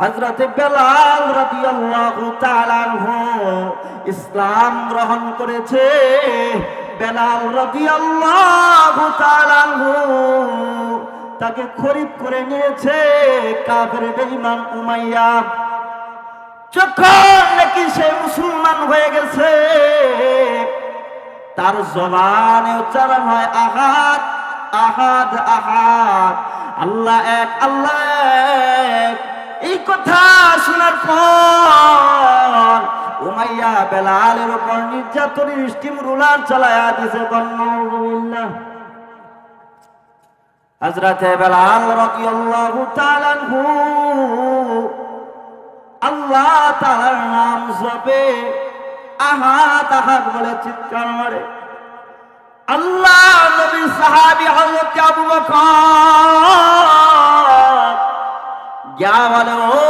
হযরত বেলাল রাদিয়াল্লাহু তাআলা আনহু ইসলাম গ্রহণ করেছে। বেলাল রাদিয়াল্লাহু তাআলা আনহু তাকে খরিদ করে নিয়েছে কাফের বেঈমান উমাইয়া। যখন নাকি সে মুসলমান হয়ে গেছে, তার জবানে উচ্চারণ হয় আহাদ আহাদ আহাদ, আল্লাহ এক আল্লাহ এক। এই কথা শোনার পর উমাইয়া বেলালের উপর নির্যাতনের স্টিম রুলার চালায়া দিয়েছে। নাউযুবিল্লাহ। হযরত বেলাল রাদিয়াল্লাহু তাআলা আনহু আল্লাহ তাআলার নাম জপে আহাদ আহাদ বলে চিৎকার মারে। আল্লাহ নবীর সাহাবী হযরত আবু বকর যা বলে, ও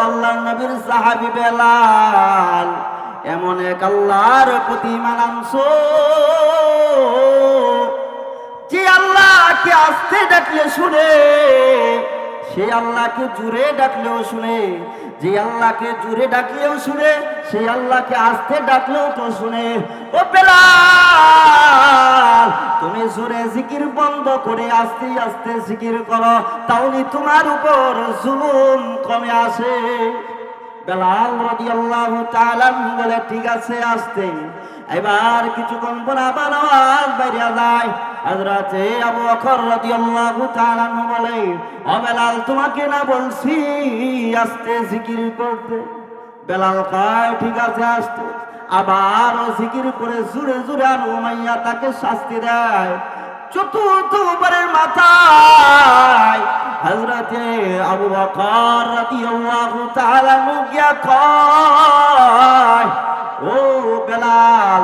আল্লাহর নবীর সাহাবী বেলাল, এমন এক আল্লাহর প্রতি ঈমান আনছো যে আল্লাহকে আস্তে ডাকলে শুনে, সে আল্লাহকে জোরে ডাকলেও শুনে, যে আল্লাহকে জোরে ডাকলেও শুনে, সেই আল্লাহকে আস্তে ডাকলেও তো শুনে। ও বেলাল, তুমি জোরে জিকির বন্ধ করে আস্তে আস্তে জিকির করো, তাহলে তোমার উপর জুলুম কমে আসে। বেলাল রাদিয়াল্লাহু তাআলা বলে, ঠিক আছে আস্তে। এবার কিছুক্ষণ পর আবার আওয়াজ বাইরে যায়। হযরত আবু বকর রাদিয়াল্লাহু তাআলা বলে, ও বেলাল, তোমাকে না বলছি আস্তে জিকির করতে? বেলাল কয়, ঠিক আছে আস্তে। আবার জিকির করে জোরে জোরে, আর উমাইয়া তাকে শাস্তি দেয়। চতুর্থবারের মাথায় হযরত আবু বকর রাদিয়াল্লাহু তাআলা গিয়া কয়, ও বেলাল,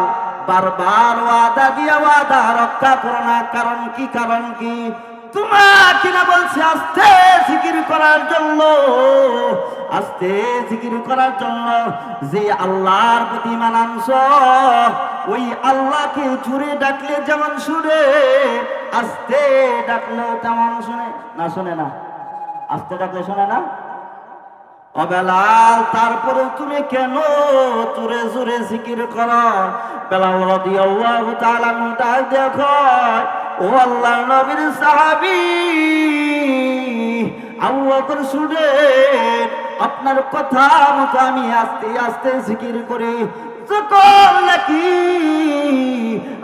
বারবার ওয়াদা দিয়া ওয়াদা রক্ষা করো না। কারণ কি? কারণ কি? তোমাকে না বলছি আস্তে জিকির করার জন্য, আস্তে জিকির করার জন্য। যে আল্লাহর প্রতি ঈমান আনছো, ওই আল্লাহকে জোরে ডাকলে যেমন শুনে, আস্তে ডাকলেও তেমন শুনে। না শুনে না? আস্তে ডাকলে শুনে না? ও বেলাল, তারপরে তুমি কেন জোরে জোরে জিকির করো? বেলাল রাদিয়াল্লাহু তাআলা ডাক দেখো, ও আল্লাহর নবীর সাহাবী আবু বকর, শুনেন, আপনার কথা মতো আমি আস্তে আস্তে জিকির করি। যখন নাকি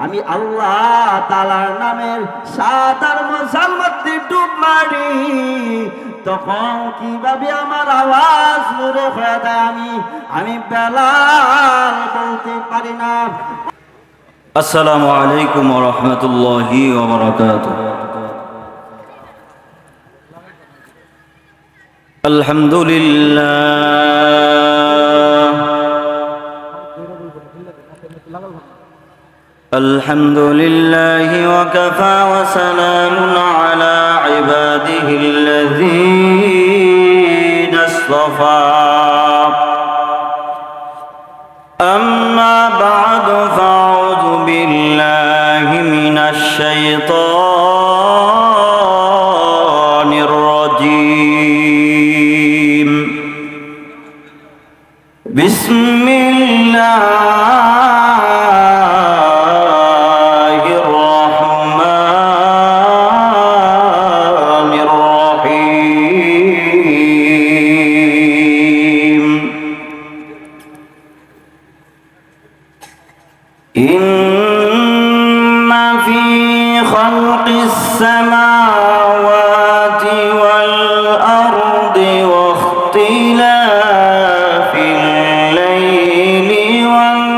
আমি আল্লাহ তাআলার নামের সাতার মশার মধ্যে ডুব মারি, তখন কিভাবে আমার আওয়াজ নূরে হয়ে যায় আমি বেলাল বলতে পারি না। আসসালামু আলাইকুম ওয়া রাহমাতুল্লাহি ওয়া বারাকাতুহু। আলহামদুলিল্লাহ আলহামদুলিল্লাহি ওয়া কাফা ওয়া সালামুন আলা ইবাদিহিল্লাযীনা ইসতাফা। أما بعد فأعوذ بالله من الشيطان الرجيم. بسم الله الرحمن الرحيم. إن في خلق السماوات والأرض واختلاف الليل والنهار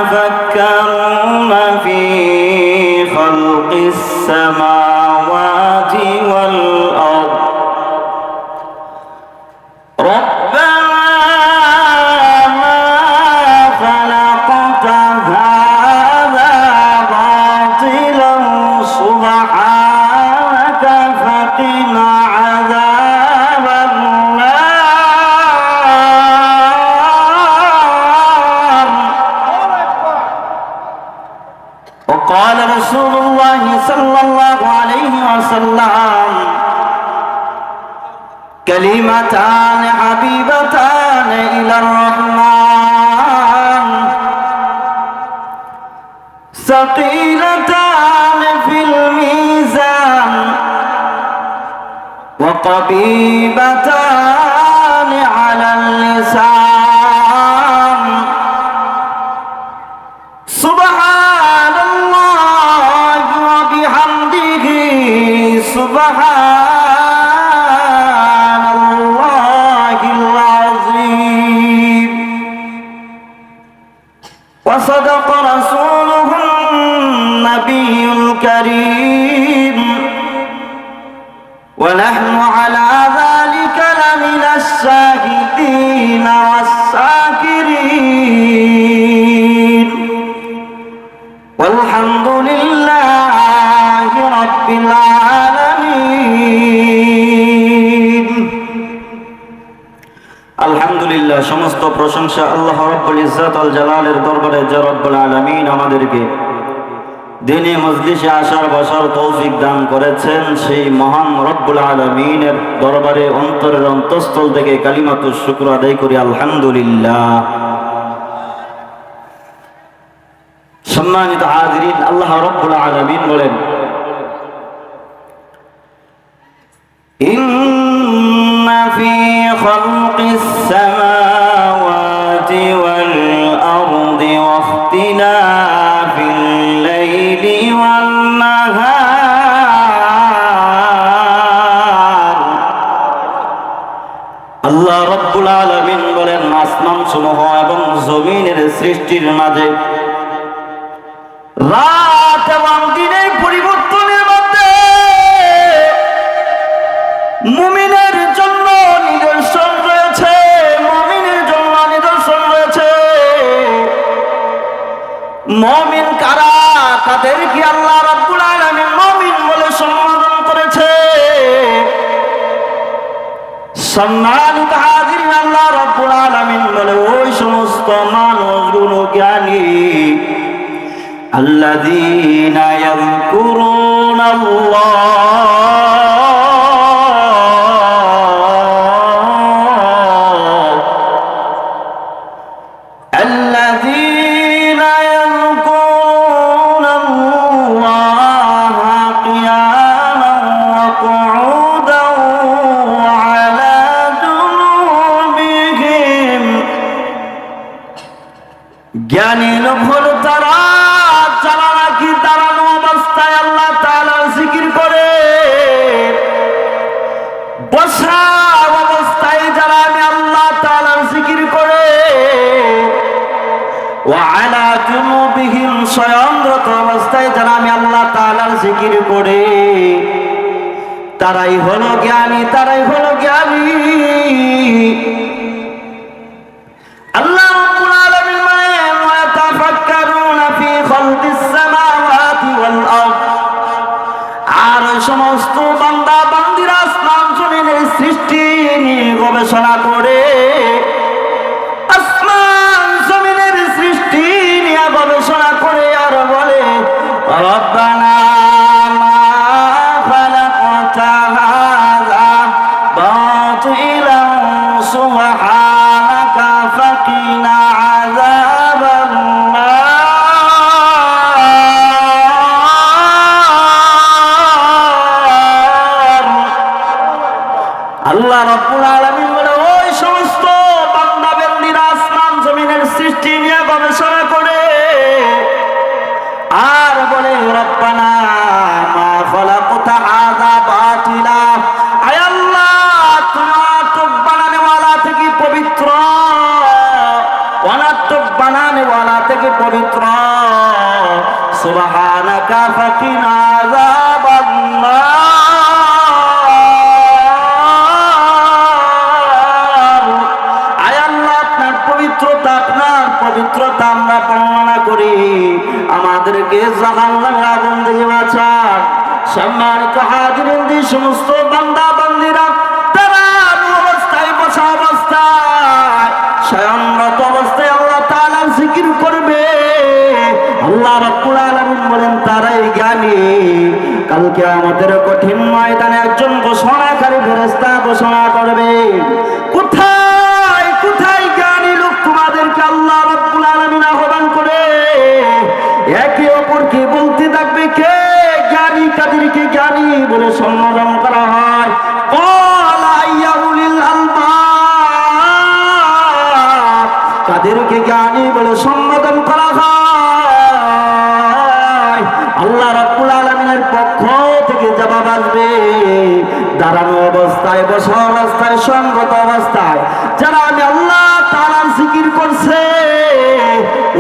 يتفكرون في خلق السماوات والأرض ربنا ما خلقت هذا باطلا سبحانك فقنا عذاب النار. وقال رسول الله صلى الله عليه وسلم كلمتان حبيبتان إلى الرحمن ثقيلتان في الميزان وقبيبتان على اللسان سبحان الله وبحمده سبحان الله العظيم. وصدق رسوله النبي الكريم ونحن على ذلك لمن الشاهدين والشاكرين والحمد لله رب العالمين. আলহামদুলিল্লাহ, সমস্ত প্রশংসা আল্লাহ রাব্বুল ইজ্জাত আল জালালের দরবারে, যে রব্বুল আলামিন আমাদেরকে দিনে মজলিসে আসার বসার তৌফিক দান করেছেন। সেই মহান রব্বুল আলামিনের দরবারে অন্তরের অন্তঃস্থল থেকে কালিমাতুশ শুকর আদায় করি আলহামদুলিল্লাহ। সম্মানিত হাজিরিন, আল্লাহ রব্বুল আলামিন বলেন ইন্না ফি খালকিস সামাওয়াতি ওয়াল আরদি ওয়াখতিলাফিল লাইলি ওয়ান নাহার। আল্লাহ রব্বুল আলামিন বলেন আসমান সমূহ এবং জমিনের সৃষ্টির মাঝে রাত এবং দিনের পরিবর্তনের মধ্যে মুমিনের জন্য নিদর্শন রয়েছে, মুমিনের জন্য নিদর্শন রয়েছে। মুমিন কারা? তাদেরকে আল্লাহ রাব্বুল আলামিন মুমিন বলে সম্বোধন করেছে। সম্মানিত হাজিরিন, আল্লাহ রাব্বুল আলামিন বলে ওই সমস্ত মানুষগুলো জ্ঞানী الذين يذكرون الله الذين يذكرون الله قياما وقعودا وعلى جنوبهم জ্ঞানী লোক হলো তারা যারা নাকি দাঁড়ানো অবস্থায় আল্লাহ তাআলার জিকির করে, বসা অবস্থায় যারা আমি আল্লাহ তাআলার জিকির করে, ওয়া আলা জুনুবিহিম শয়নরত অবস্থায় যারা আমি আল্লাহ তাআলার জিকির করে, তারাই হলো জ্ঞানী, তারাই হলো জ্ঞানী। আল্লাহ রাব্বুল আলামিন বলেন ওয়া তাফাক্কারুনা ফি খালকিস সামাওয়াতি ওয়াল আরদ। আর সমস্ত বান্দা বান্দিরা আসমান জমিনের সৃষ্টি নিয়ে গবেষণা করে, আসমান জমিনের সৃষ্টি নিয়ে গবেষণা করে আর বলে রব্বানা মা খালাকতা হাযা বাতিলান সুবহানাকা ফাকিনা আযাবান নার। আল্লাহ রাব্বুল আলামিন বলে ওই সমস্ত বান্দা বান্দীরা আসমান জমিনের সৃষ্টি নিয়ে গবেষণা করে আর বলে রব্বানা মা খালাকতা হাযা বাতিলা, আয় আল্লাহ তুমি অনাত্মক বানানেওয়ালা থেকে পবিত্র, অনাত্মক বানানেওয়ালা থেকে পবিত্র। সুবহানাকা ফাকিনা আযাবান নার। আয় আল্লাহ, আপনার পবিত্রতা আমরা বর্ণনা করি, আমাদেরকে জাহান্নামের আগুন থেকে বাঁচান। সম্মানিত হাজিরিন, যে সমস্ত বান্দা বান্দিরা তারা অবস্থায়, বসা অবস্থায়, শয়নরত অবস্থায় আল্লাহ তাআলার জিকির করবে, আল্লাহ রাব্বুল আলামিন বলেন তারাই জ্ঞানী। কালকে আমাদের কঠিন ময়দানে একজন ঘোষণাকারী ফেরেশতা ঘোষণা করবে, কোথায় কোথায় জ্ঞানী লোক? তোমাদেরকে আল্লাহ রাব্বুল আলামিন আহ্বান করে একে অপরকে বলতে থাকবে, কে জ্ঞানী, কাদেরকে জ্ঞানী বলে সম্বোধন করা হয়? ক্বালা ইয়া উলিল আলবাব, কাদেরকে জ্ঞানী বলে সম্বোধন করা হয়? আল্লাহ রাব্বুল আলামিনের পক্ষ থেকে জবাব আসবে, দাঁড়ানো অবস্থায়, বসা অবস্থায়, সঙ্গত অবস্থায় যারা আমি আল্লাহ তাআলার জিকির করছে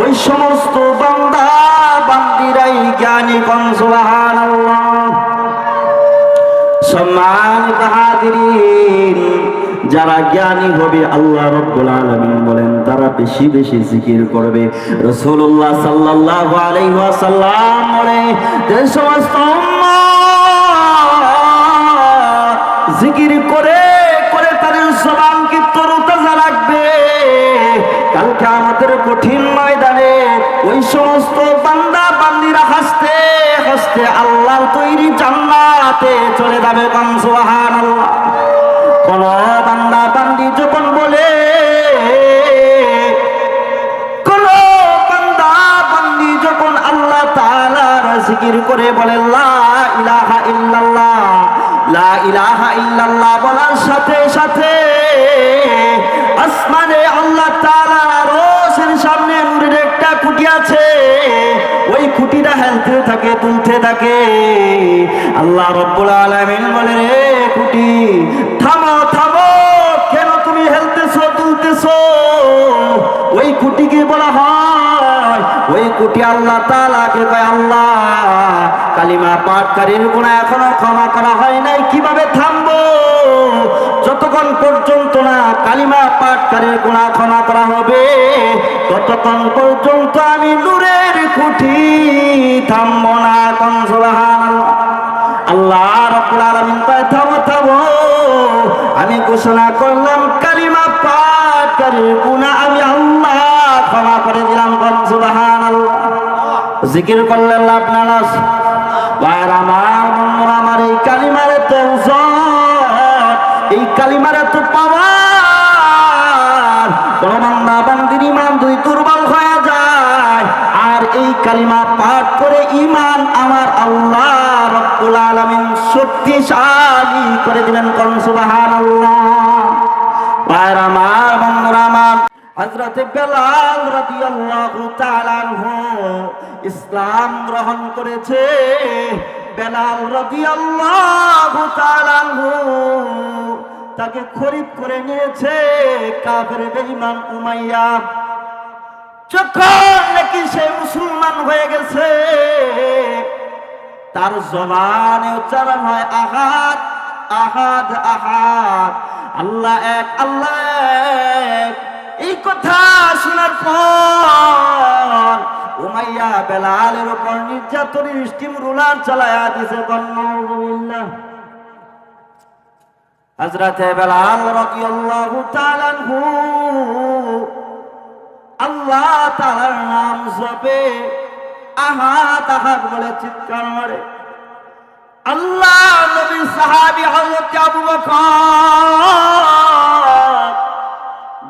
ওই সমস্ত বান্দা বান্দিরাই জ্ঞানী। কোন সুবহানাল্লাহ। সম্মানিত হাজিরিন, যারা জ্ঞানী হবে আল্লাহ রাব্বুল আলামিন বলেন তারা বেশি বেশি জিকির করবে। রাসূলুল্লাহ সাল্লাল্লাহু আলাইহি ওয়াসাল্লাম বলে, যে সমস্ত উম্মত জিকির করে করে তাদের জবানকে তরতাজা রাখবে, কালকে আমাদের কঠিন ময়দানে ওই সমস্ত বান্দা বান্দিরা হাসতে হাসতে আল্লাহর তৈরি জান্নাতে চলে যাবে। কোন সুবহানাল্লাহ। কোন বান্দা বান্দি যখন বলে, কোন বান্দা বান্দি যখন আল্লাহ তাআলার জিকির করে বলে লা ইলাহা ইল্লাল্লাহ, লা ইলাহা ইল্লাল্লাহ বলার সাথে সাথে আসমানে আল্লাহ তাআলার আরশের সামনে নূরের একটা খুঁটি আছে, ওই খুঁটিটা হেলতে থাকে, তুলতে থাকে। আল্লাহ রাব্বুল আলামিন বলে, রে খুঁটি থামো থামো, কেন তুমি হেলতেছো তুলতেছো? ওই খুঁটিকে বলা হয়, ওই খুঁটি আল্লাহ তাআলাকে কয়, আল্লাহ কালিমা পাঠকারীর গুনাহ এখনো ক্ষমা করা হয় নাই, কিভাবে থামবো? যতক্ষণ পর্যন্ত না কালিমা পাঠকারীর গুনাহ ক্ষমা করা হবে ততক্ষণ পর্যন্ত আমি নূরের খুঁটি থামবো না। কোন সুবহানাল্লাহ। আল্লাহ রাব্বুল আলামিন কয়, থামো থামো, আমি ঘোষণা করলাম কালিমা পাঠকারীর গুনাহ আমি আল্লাহ ক্ষমা করে দিলাম। কোন সুবহানাল্লাহ। জিকির করলে লাভ না লস? ভাইরা আমার, বন্ধুরা আমার, এই কালিমার তো এই কালিমার তো পাওয়ার, কোন বান্দা বান্দির ঈমান দুই দুর্বল হয়ে যায়, আর এই কালিমা পাঠ করে ঈমান আমার আল্লাহ রাব্বুল আলামিন শক্তিশালী করে দিবেন। কোন সুবহানাল্লাহ। ভাইরা আমার, বন্ধুরা আমার, হযরত বেলাল রাদিয়াল্লাহু তাআলা আনহু ইসলাম গ্রহণ করেছে। বেলাল রাদিয়াল্লাহু তাআলা আনহু তাকে খরিদ করে নিয়েছে কাফের বেঈমান উমাইয়া। যখন নাকি সে মুসলমান হয়ে গেছে, তার জবানে উচ্চারণ হয় আহাদ আহাদ আহাদ, আল্লাহ এক আল্লাহ এক। এই কথা শোনার পর উমাইয়া বেলালের উপর নির্যাতনের স্টিম রুলার চালায়া দিছে। নাউযুবিল্লাহ। হযরত বেলাল রাদিয়াল্লাহু তাআলা আনহু আল্লাহ তাআলার নাম জপে আহাদ আহাদ বলে চিৎকার মারে। আল্লাহ নবীর সাহাবী হযরত আবু বকর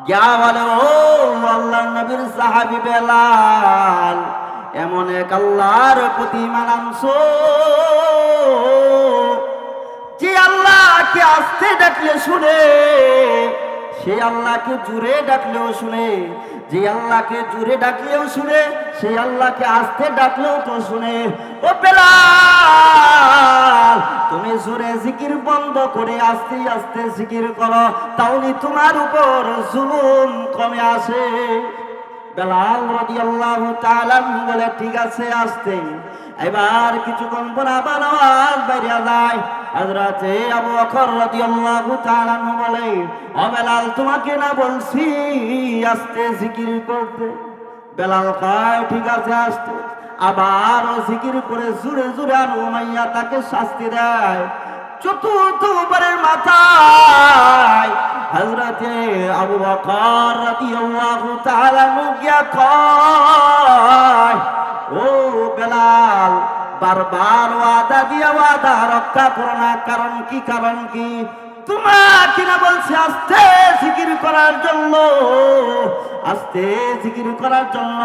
গিয়া বলে, ও আল্লাহর নবীর সাহাবী বেলাল, এমন এক আল্লাহর প্রতি ঈমান আনছো যে আল্লাহকে আস্তে ডাকলে শুনে, সে আল্লাহকে জোরে ডাকলেও শুনে, যে আল্লাহকে জোরে ডাকলেও শুনে, সেই আল্লাহকে আস্তে ডাকলেও তো শুনে। ও বেলাল, তুমি জোরে জিকির বন্ধ করে আস্তে আস্তে জিকির করো, তাহলে তোমার উপর জুলুম কমে আসে। বেলাল রাদিয়াল্লাহু তাআলা আনহু বলে ঠিক আছে আস্তে। এবার কিছুক্ষণ পর আবার আওয়াজ বাইরে যায়। হযরতে আবু বকর রাদিয়াল্লাহু তাআলা আনহু বলে, ও বেলাল তোমাকে না বলছি আস্তে জিকির করতে? বেলাল কয় ঠিক আছে আস্তে। আবার জিকির করে জোরে জোরে আর উমাইয়া তাকে শাস্তি দেয়। চতুর্থবারের মাথায় হযরতে আবু বকর রাদিয়াল্লাহু তাআলা মুগিয়া কয়, ও বেলাল বারবার ওয়াদা দিয়া ওয়াদা রক্ষা করো না, কারণ কি? কারণ কি? তোমাকে না বলছি আস্তে জিকির করার জন্য, আস্তে জিকির করার জন্য।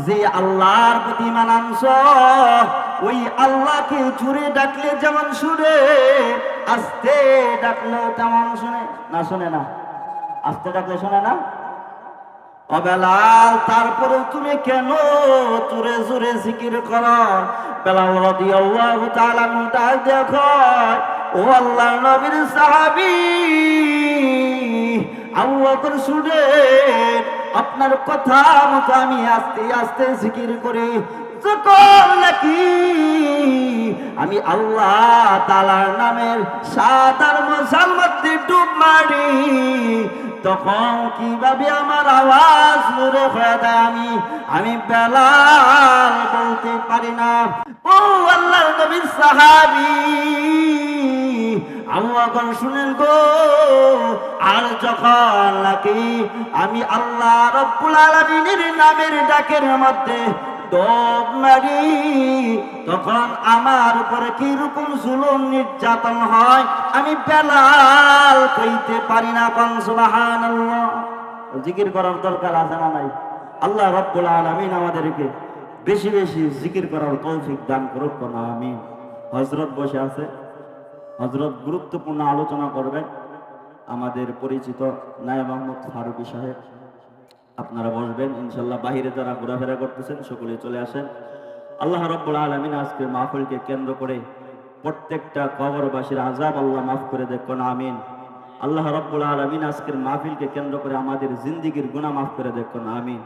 যে আল্লাহর প্রতি ঈমান আনছো ওই আল্লাহকে জোরে ডাকলে যেমন শুনে, আস্তে ডাকলেও তেমন শুনে। না শুনে না? আস্তে ডাকলে শুনে না? ও বেলাল তারপরেও তুমি কেন জোরে জোরে জিকির করো? বেলাল রাদিয়াল্লাহু তাআলা ডাক দেখো, ও আল্লাহর নবীর সাহাবী আবু বকর শুনেন, আপনার কথা মতো আমি আস্তে আস্তে জিকির করি। যখন নাকি আমি আল্লাহ তাআলার নামের সাতার মশাল মধ্যে ডুব মারি, তখন কিভাবে আমার আওয়াজ নূরে হয়ে যায় আমি বেলাল বলতে পারি না। ও আল্লাহর নবীর সাহাবী আবু বকর শুনেন গো, আর যখন নাকি আমি আল্লাহ রব্বুল আলামিনের নামের ডাকের মধ্যে ডুব মারি, তখন আমার উপরে কি রকম জুলুম নির্যাতন হয় আমি বেলাল কইতে পারি না। কোন সুবহানাল্লাহ। জিকির করার দরকার আছে না নাই? আল্লাহ রব্বুল আলামিন আমাদেরকে বেশি বেশি জিকির করার তৌফিক দান করুক। আমিন। হযরত বসে আছে, হযরত গুরুত্বপূর্ণ আলোচনা করবেন আমাদের পরিচিত নায়েব আহমদ ফারুকী সাহেব। আপনারা বসবেন ইনশাআল্লাহ। বাহিরে যারা ঘোরাফেরা করতেছেন সকলে চলে আসেন। আল্লাহ রাব্বুল আলামিন আজকের মাহফিলকে কেন্দ্র করে প্রত্যেকটা কবরবাসীর আযাব আল্লাহ মাফ করে দেখুন। আমিন। আল্লাহ রাব্বুল আলামিন আজকের মাহফিলকে কেন্দ্র করে আমাদের জিন্দেগীর গুনাহ মাফ করে দেখুন। আমিন।